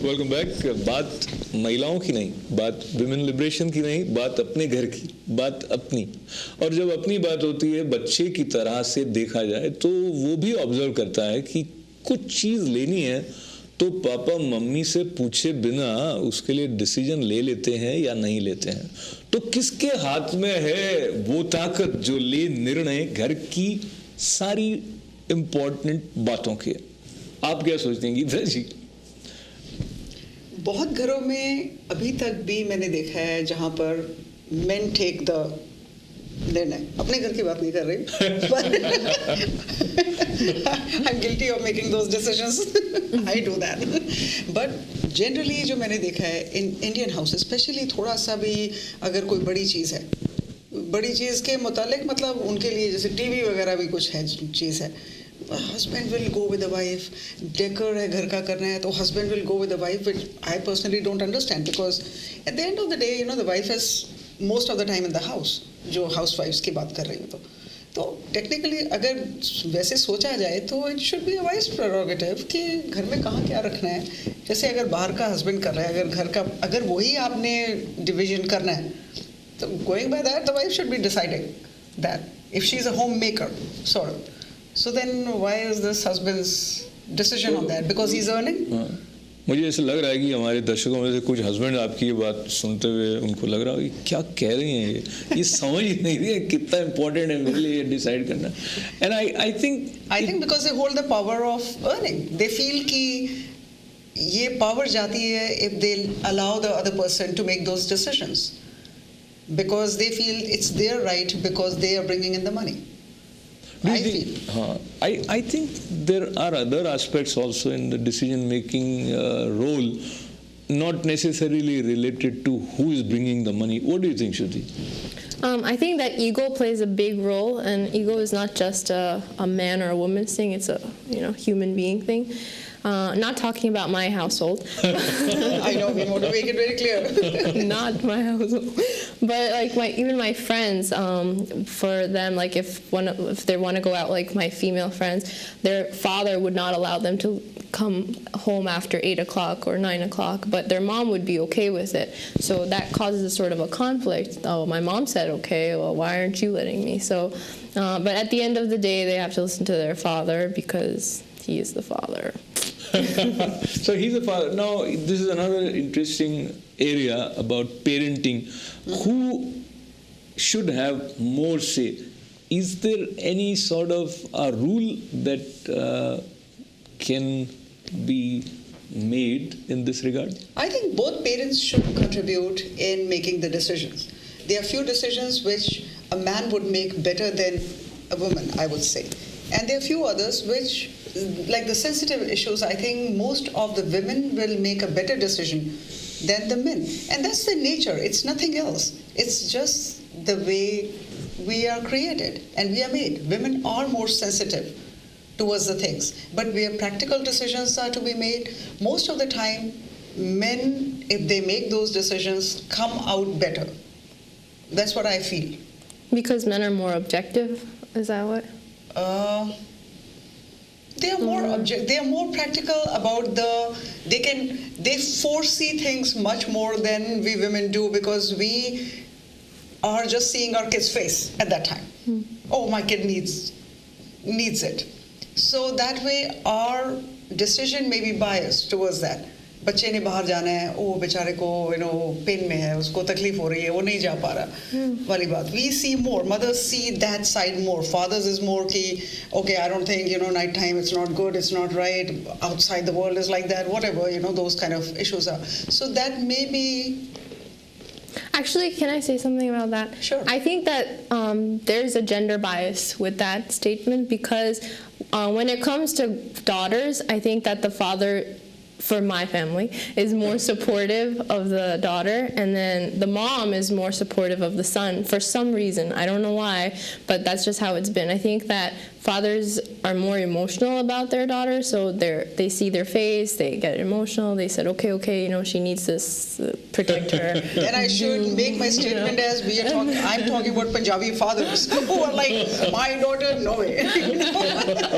Welcome back. बात महिलाओं की नहीं, बात विमेन लिबरेशन की नहीं, बात अपने घर की, बात अपनी। और जब अपनी बात होती है बच्चे की तरह से देखा जाए तो वो भी ऑब्जर्व करता है कि कुछ चीज़ लेनी है तो पापा मम्मी से पूछे बिना उसके लिए डिसीजन ले लेते हैं या नहीं लेते हैं। तो किसके हाथ में है वो ताकत जो ले निर्णय घर की सारी इंपॉर्टेंट बातों के? आप क्या सोचते हैं गीता जी? बहुत घरों में अभी तक भी मैंने देखा है जहाँ पर मेन टेक द निर्णय, अपने घर की बात नहीं कर रही, I am guilty of making those decisions, I do that, but generally जो मैंने देखा है इन इंडियन हाउस स्पेशली, थोड़ा सा भी अगर कोई बड़ी चीज़ है, बड़ी चीज़ के मुतालिक मतलब उनके लिए जैसे टीवी वगैरह भी कुछ है चीज़ है, husband will go with the wife, decor है घर का करना है तो husband will go with the wife, which I personally don't understand because at the end of the day you know the wife is most of the time in the house, जो housewives की बात कर रही हूँ तो technically अगर वैसे सोचा जाए तो it should be a wise prerogative कि घर में कहाँ क्या रखना है। जैसे अगर बाहर का हस्बैंड कर रहा है, अगर घर का अगर वही आपने डिवीजन करना है तो going by that the wife should be deciding that if she is a home maker sort of. So then why is this husband's decision on that? Because he's earning? मुझे ऐसा लग रहा है कि हमारे दर्शकों में से कुछ हस्बैंड आपकी ये बात सुनते हुए उनको लग रहा है कि क्या कह रही हैं ये समझ ही नहीं रही है कितना इम्पोर्टेंट है मेरे लिए डिसाइड करना। And I think because they hold the power of earning, they feel कि ये पावर जाती है if they allow the other person to make those decisions because they feel it's their right because they are bringing in the money. I think there are other aspects also in the decision-making role, not necessarily related to who is bringing the money. What do you think, Shruti? I think that ego plays a big role, and ego is not just a man or a woman's thing; it's a human being thing. Not talking about my household. I know, we want to make it very clear. Not my household. But like even my friends, for them, like if they want to go out, like my female friends, their father would not allow them to come home after 8 o'clock or 9 o'clock, but their mom would be okay with it. So that causes a sort of a conflict. Oh, my mom said okay, well, why aren't you letting me? So, but at the end of the day, they have to listen to their father because he is the father. So he's a father. Now, this is another interesting area about parenting. Who should have more say? Is there any sort of a rule that can be made in this regard? I think both parents should contribute in making the decisions. There are few decisions which a man would make better than a woman, I would say. And there are few others which, like the sensitive issues, I think most of the women will make a better decision than the men. And that's the nature. It's nothing else. It's just the way we are created and we are made. Women are more sensitive towards the things. But where practical decisions are to be made, most of the time, men, if they make those decisions, come out better. That's what I feel. Because men are more objective? Is that what? They are more they are more practical about they foresee things much more than we women do because we are just seeing our kid's face at that time. Oh, my kid needs it. So that way our decision may be biased towards that. बच्चे ने बाहर जाना है, ओ बेचारे को pen में है, उसको तकलीफ हो रही है, वो नहीं जा पा रहा वाली बात. We see more, mothers see that side more. Fathers is more कि okay, I don't think night time it's not good, it's not right, outside the world is like that, whatever, those kind of issues are. So that may be. Actually, can I say something about that? Sure. I think that there's a gender bias with that statement because when it comes to daughters, I think that the father, for my family, is more supportive of the daughter, and then the mom is more supportive of the son for some reason. I don't know why, but that's just how it's been. I think that fathers are more emotional about their daughters, so they see their face, they get emotional, they said, okay, she needs this, protect her. Then I should make my statement as I'm talking about Punjabi fathers who are like, my daughter, no way.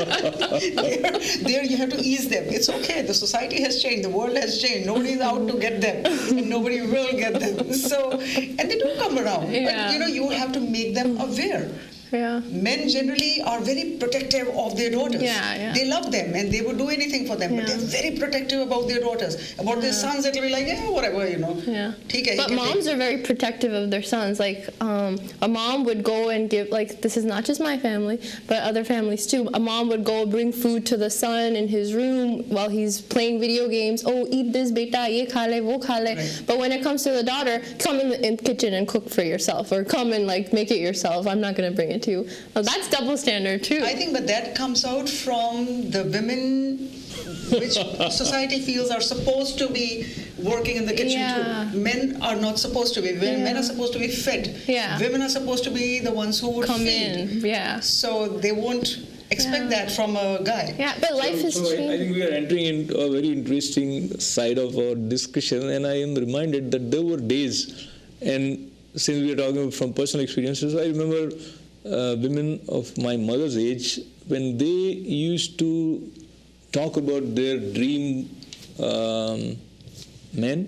there you have to ease them. It's okay. The society has changed. The world has changed. Nobody's out to get them, and nobody will get them. So, and they do come around. Yeah. But you have to make them aware. Yeah. Men generally are very protective of their daughters. Yeah. They love them and they would do anything for them, but they're very protective about their daughters. About their sons, it'll be like, yeah, whatever, Yeah. Okay, But moms are very protective of their sons. Like, a mom would go and give, like, this is not just my family, but other families too. A mom would go bring food to the son in his room while he's playing video games. Oh, eat this, beta, ye kha le, wo kha le. Right. But when it comes to the daughter, come in the kitchen and cook for yourself, or come and, like, make it yourself. I'm not going to bring it to you. Well, that's double standard too. I think, but that comes out from the women which society feels are supposed to be working in the kitchen too. Men are not supposed to be. Men are supposed to be fed. Yeah. Women are supposed to be the ones who would Come feed. in, yeah. So they won't expect that from a guy. Yeah, but life is I changing. think we are entering into a very interesting side of our discussion, and I am reminded that there were days, and since we are talking from personal experiences, I remember women of my mother's age, when they used to talk about their dream men,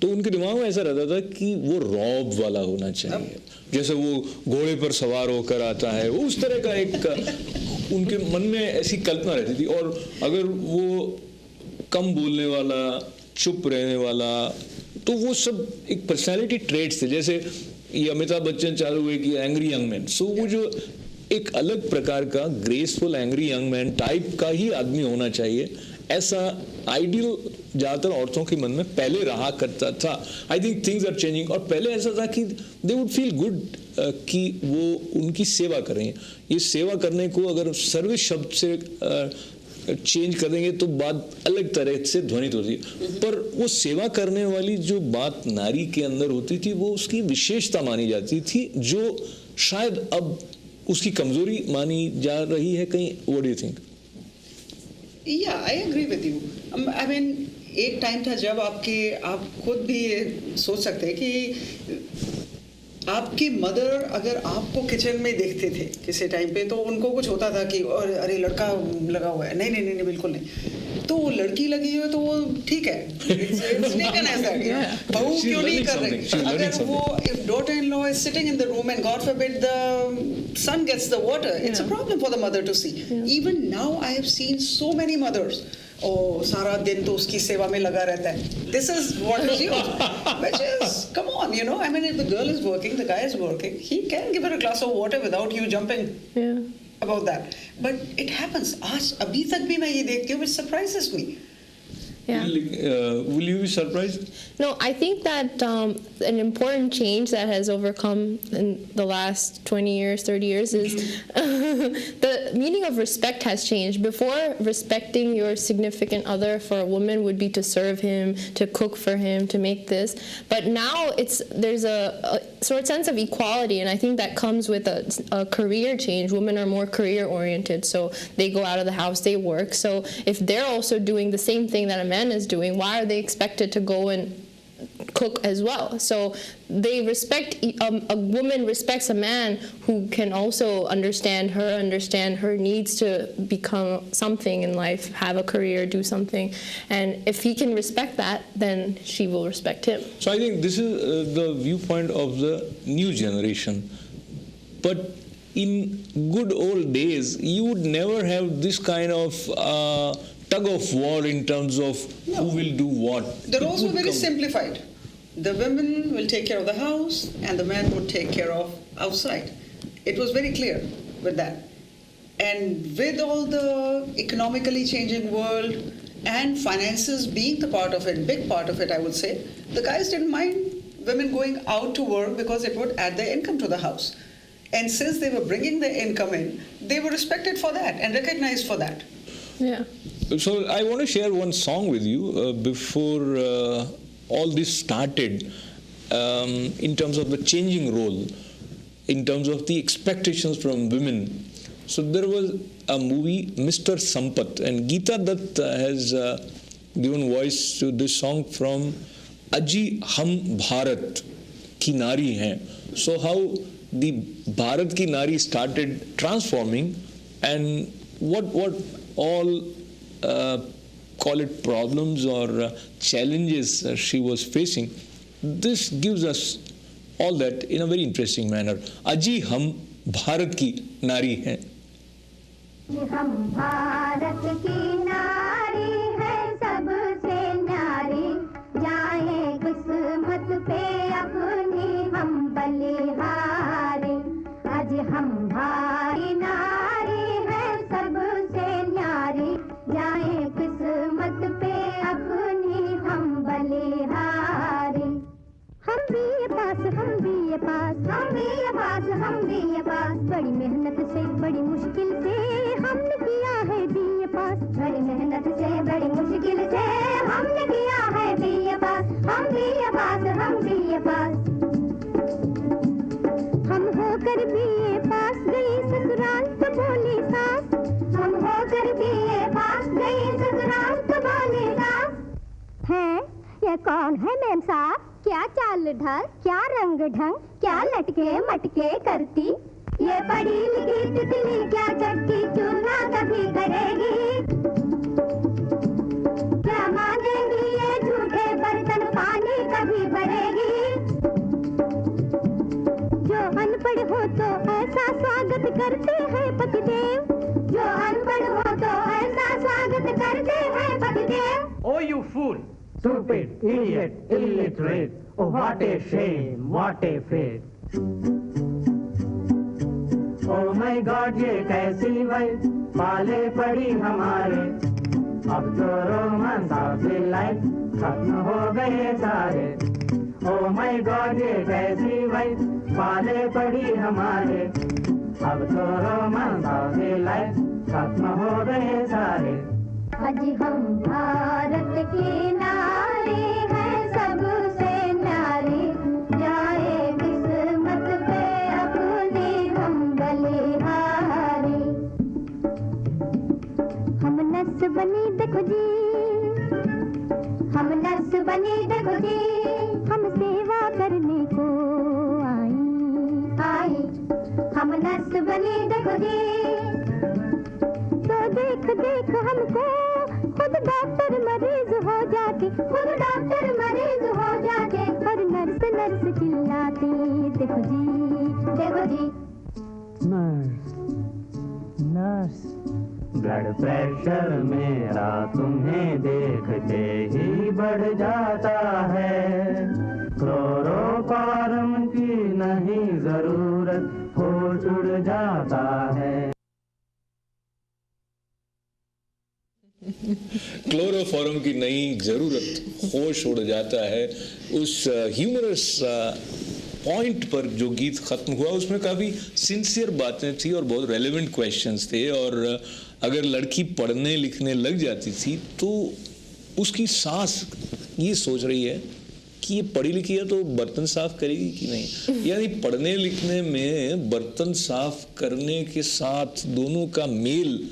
तो उनके दिमाग में ऐसा रहता था कि वो Rob वाला होना चाहिए, जैसे वो घोड़े पर सवार होकर आता है, वो उस तरह का एक उनके मन में ऐसी कल्पना रहती थी. और अगर वो कम बोलने वाला, चुप रहने वाला, तो वो सब एक पर्सनालिटी ट्रेट्स थे. जैसे ये अमिताभ बच्चन चालू हुए कि एंग्री यंग मैन, सो वो जो एक अलग प्रकार का graceful angry young man type का ही आदमी होना चाहिए, ऐसा आइडियल ज़्यादातर औरतों के मन में पहले रहा करता था. I think things are changing. और पहले ऐसा था कि दे वुड फील गुड कि वो उनकी सेवा करें. ये सेवा करने को अगर सर्विस शब्द से चेंज कर देंगे तो बात अलग तरह से ध्वनित होती है. पर वो सेवा करने वाली जो बात नारी के अंदर होती थी, वो उसकी विशेषता मानी जाती थी, जो शायद अब उसकी कमजोरी मानी जा रही है कहीं. What do you think? Yeah, I agree with you. I mean, एक टाइम था जब आप खुद भी सोच सकते हैं कि आपकी मदर अगर आपको किचन में देखते थे किसी टाइम पे, तो उनको कुछ होता था कि और अरे लड़का लगा हुआ है. नहीं बिल्कुल नहीं. तो वो लड़की लगी है तो वो ठीक है, बहू क्यों नहीं कर रही. अगर वो if daughter-in-law is sitting in the room and God forbid the son gets the water, it's a problem for the mother to see. Even now I have seen so many mothers, सारा दिन तो उसकी सेवा में लगा रहता है. This is what is used, which is, come on, I mean, if the girl is working, the guy is working, he can give her a glass of water without you jumping about that. But it happens. आज अभी तक भी मैं ये देखती हूँ, which surprises me. Yeah. Will you be surprised? No, I think that an important change that has overcome in the last 20 years, 30 years is the meaning of respect has changed. Before, respecting your significant other for a woman would be to serve him, to cook for him, to make this. But now there's a sort of sense of equality, and I think that comes with a career change. Women are more career oriented, so they go out of the house, they work. So if they're also doing the same thing that a man is doing, why are they expected to go and cook as well? So they respect, a woman respects a man who can also understand her needs to become something in life, have a career, do something. And if he can respect that, then she will respect him. So I think this is the viewpoint of the new generation. But in good old days, you would never have this kind of tug of war in terms of who will do what. The roles were very simplified. The women will take care of the house and the man would take care of outside. It was very clear with that. And with all the economically changing world and finances being the part of it, big part of it, I would say, the guys didn't mind women going out to work because it would add their income to the house. And since they were bringing the income in, they were respected for that and recognized for that. Yeah. So I want to share one song with you before all this started, in terms of the changing role, in terms of the expectations from women. So there was a movie, Mr. Sampath, and Geeta Dutt has given voice to this song from Aji Hum Bharat Ki Nari Hain. So how the Bharat Ki Nari started transforming, and what all call it problems or challenges she was facing. This gives us all that in a very interesting manner. अजी हम भारत की नारी हैं. हम भारत की नारी हैं सबसे न्यारी, जाए किस्मत पे अपनी हम बलिहारी. आज हम भारी नारी हैं सबसे न्यारी, जाए किस्मत पे अपनी हम बलिहारी. हम भी ये पास, हम भी ये पास, हम भी ये पास, हम भी ये पास. बड़ी मेहनत से बड़ी मुश्किल से हमने किया है बीए पास. बड़ी मेहनत से बड़ी मुश्किल से हमने किया है बीए पास. हम बीए पास, हम बीए पास. हम होकर बीए पास गई ससुराल तो बोली सास. हम होकर बीए पास गई ससुराल तो बोली सास. हैं ये कौन है मेम साहब? क्या चाल ढाल, क्या रंग ढंग, क्या लटके मटके करती. ये पढ़ी लिखी तितली क्या चटकी चूल्हा कभी करेगी. क्या मांगेगी ये झूठे बर्तन पानी कभी भरेगी. जो अनपढ़ हो तो ऐसा स्वागत करते हैं पतिदेव. जो अनपढ़ हो तो ऐसा स्वागत करते हैं पतिदेव. Oh, you fool! Stupid, idiot, illiterate. Oh, what a shame, what a fate. Oh my God, ये कैसी वही पाले पड़ी हमारे. अब तो रोमांस ऑफ द लाइफ खत्म हो गए सारे. Oh my God, ये कैसी वही पाले पड़ी हमारे. अब तो रोमांस ऑफ द लाइफ खत्म हो गए सारे. आज हम भारत की नारी हैं सबसे न्यारी, जाए किस्मत पे अपनी हम बलिहारी. हम नस बनी देखो जी, हम नस बनी देखो जी. हम सेवा करने को आई. हम नस बनी देखो जी. तो देख देख हमको खुद डॉक्टर मरीज हो जाके, खुद डॉक्टर मरीज हो जाके. और नर्स नर्स चिल्लाती देखो जी, देखो जी. Nurse, nurse. ब्लड प्रेशर मेरा तुम्हें देखते ही बढ़ जाता है. क्लोरोफॉर्म की नहीं जरूरत, होश उड़ जाता है. क्लोरोफॉर्म की नई जरूरत, होश उड़ जाता है. उस ह्यूमरस पॉइंट पर जो गीत खत्म हुआ उसमें काफ़ी सिंसियर बातें थी और बहुत रेलेवेंट क्वेश्चंस थे. और अगर लड़की पढ़ने लिखने लग जाती थी तो उसकी सास ये सोच रही है कि ये पढ़ी लिखी है तो बर्तन साफ करेगी कि नहीं. यानी पढ़ने लिखने में बर्तन साफ करने के साथ दोनों का मेल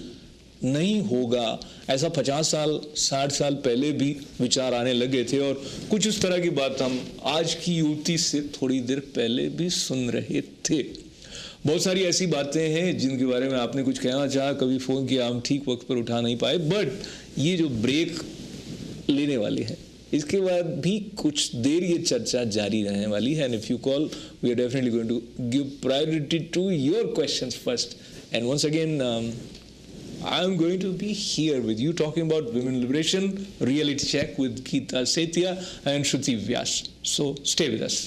नहीं होगा, ऐसा 50 साल 60 साल पहले भी विचार आने लगे थे. और कुछ उस तरह की बात हम आज की युवती से थोड़ी देर पहले भी सुन रहे थे. बहुत सारी ऐसी बातें हैं जिनके बारे में आपने कुछ कहना चाहा, कभी फ़ोन किया, हम ठीक वक्त पर उठा नहीं पाए. बट ये जो ब्रेक लेने वाली है इसके बाद भी कुछ देर ये चर्चा जारी रहने वाली है. And if you call we are definitely going to give priority to your questions first. And once again I am going to be here with you talking about women liberation, reality check with Geeta Setia and Shruti Vyas. So stay with us.